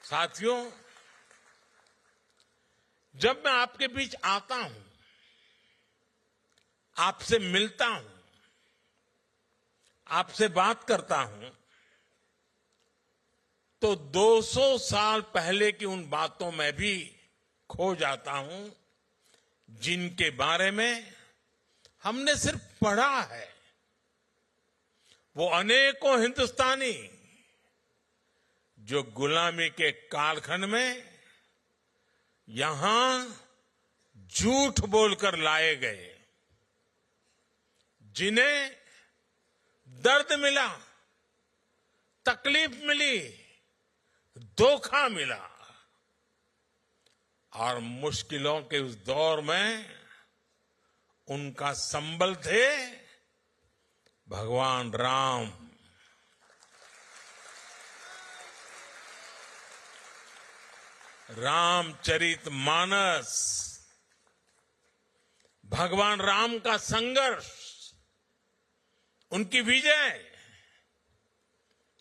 साथियों, जब मैं आपके बीच आता हूं, आपसे मिलता हूं, आपसे बात करता हूं, तो 200 साल पहले की उन बातों में भी खो जाता हूं जिनके बारे में हमने सिर्फ पढ़ा है। वो अनेकों हिंदुस्तानी जो गुलामी के कालखंड में यहां झूठ बोलकर लाए गए, जिन्हें दर्द मिला, तकलीफ मिली, धोखा मिला, और मुश्किलों के उस दौर में उनका संबल थे भगवान राम। रामचरितमानस, भगवान राम का संघर्ष, उनकी विजय,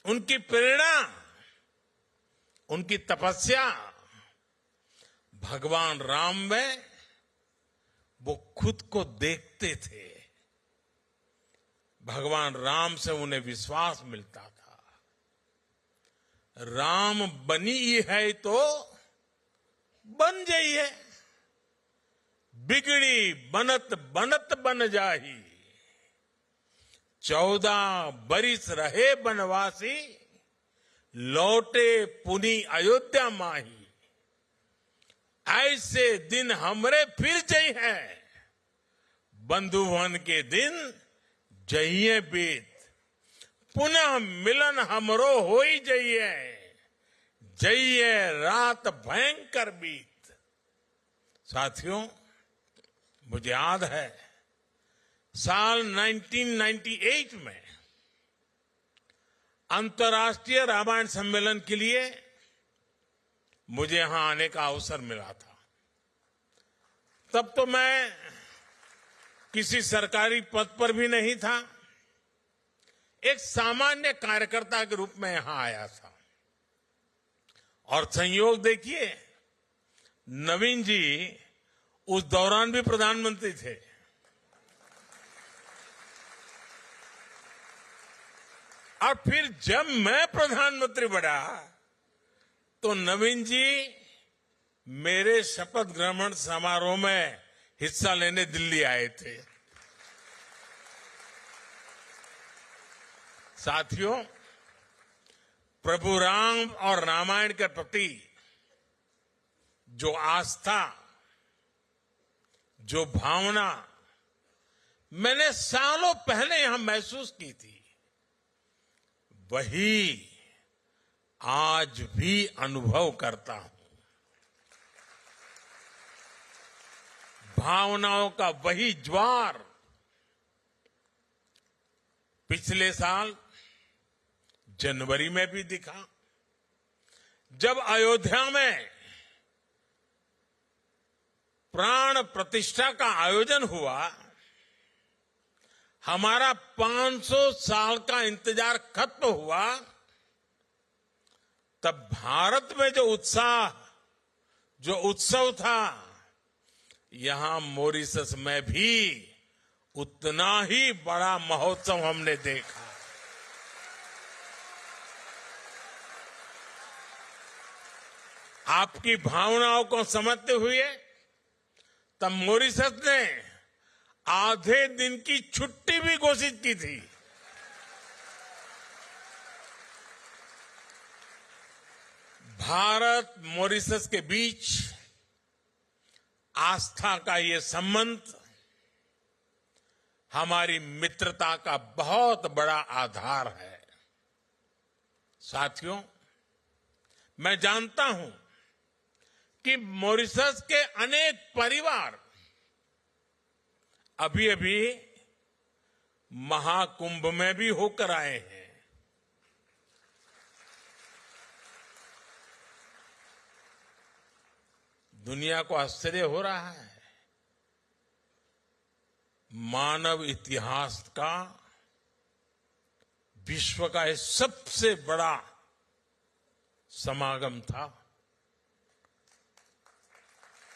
उनकी प्रेरणा, उनकी तपस्या, भगवान राम में वो खुद को देखते थे। भगवान राम से उन्हें विश्वास मिलता था। राम बनी है तो बन जाइए, बिगड़ी बनत बनत बन जाही। 14 बरिस रहे बनवासी, लौटे पुनी अयोध्या माही। ऐसे दिन हमरे फिर जई है, बंधुवन के दिन जइए बीत। पुनः मिलन हमरो हो ही जइए, जइए रात भयंकर बीत। साथियों, मुझे याद है साल 1998 में अंतर्राष्ट्रीय रामायण सम्मेलन के लिए मुझे यहां आने का अवसर मिला था। तब तो मैं किसी सरकारी पद पर भी नहीं था, एक सामान्य कार्यकर्ता के रूप में यहां आया था। और संयोग देखिए, नवीन जी उस दौरान भी प्रधानमंत्री थे। और फिर जब मैं प्रधानमंत्री बना तो नवीन जी मेरे शपथ ग्रहण समारोह में हिस्सा लेने दिल्ली आए थे। साथियों, प्रभु राम और रामायण के प्रति जो आस्था, जो भावना मैंने सालों पहले यहां महसूस की थी, वही आज भी अनुभव करता हूं। भावनाओं का वही ज्वार पिछले साल जनवरी में भी दिखा, जब अयोध्या में प्राण प्रतिष्ठा का आयोजन हुआ। हमारा 500 साल का इंतजार खत्म हुआ। तब भारत में जो उत्साह, जो उत्सव था, यहां मॉरिशस में भी उतना ही बड़ा महोत्सव हमने देखा। आपकी भावनाओं को समझते हुए तब मॉरिशस ने आधे दिन की छुट्टी भी घोषित की थी। भारत मॉरिशस के बीच आस्था का ये संबंध हमारी मित्रता का बहुत बड़ा आधार है। साथियों, मैं जानता हूं कि मॉरिशस के अनेक परिवार अभी अभी महाकुंभ में भी होकर आए हैं। दुनिया को आश्चर्य हो रहा है। मानव इतिहास का, विश्व का ये सबसे बड़ा समागम था।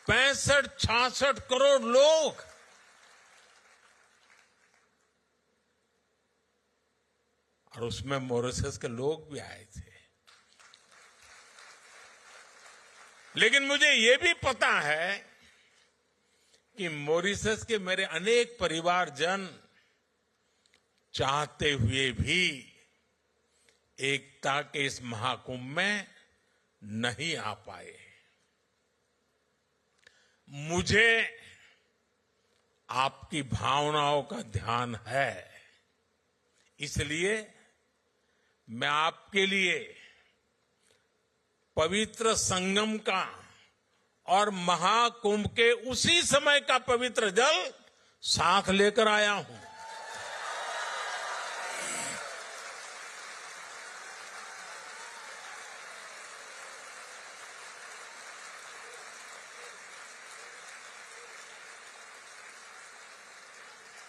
65-66 करोड़ लोग और उसमें मॉरिशस के लोग भी आए थे। लेकिन मुझे ये भी पता है कि मॉरिशस के मेरे अनेक परिवारजन चाहते हुए भी एकता के इस महाकुंभ में नहीं आ पाए। मुझे आपकी भावनाओं का ध्यान है, इसलिए मैं आपके लिए पवित्र संगम का और महाकुंभ के उसी समय का पवित्र जल साथ लेकर आया हूं।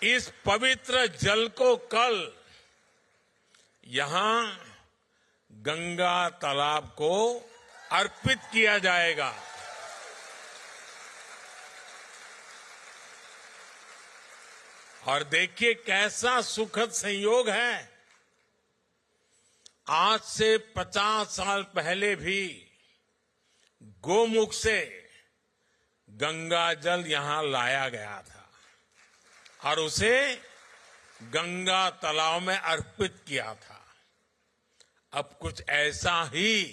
इस पवित्र जल को कल यहां गंगा तालाब को अर्पित किया जाएगा। और देखिए कैसा सुखद संयोग है। आज से 50 साल पहले भी गोमुख से गंगा जल यहां लाया गया था और उसे गंगा तालाब में अर्पित किया था। अब कुछ ऐसा ही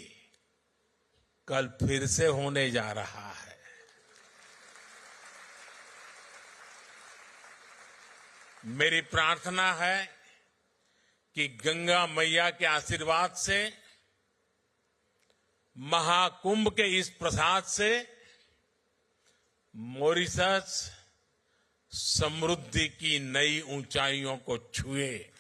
कल फिर से होने जा रहा है। मेरी प्रार्थना है कि गंगा मैया के आशीर्वाद से, महाकुंभ के इस प्रसाद से मॉरिशस समृद्धि की नई ऊंचाइयों को छुए।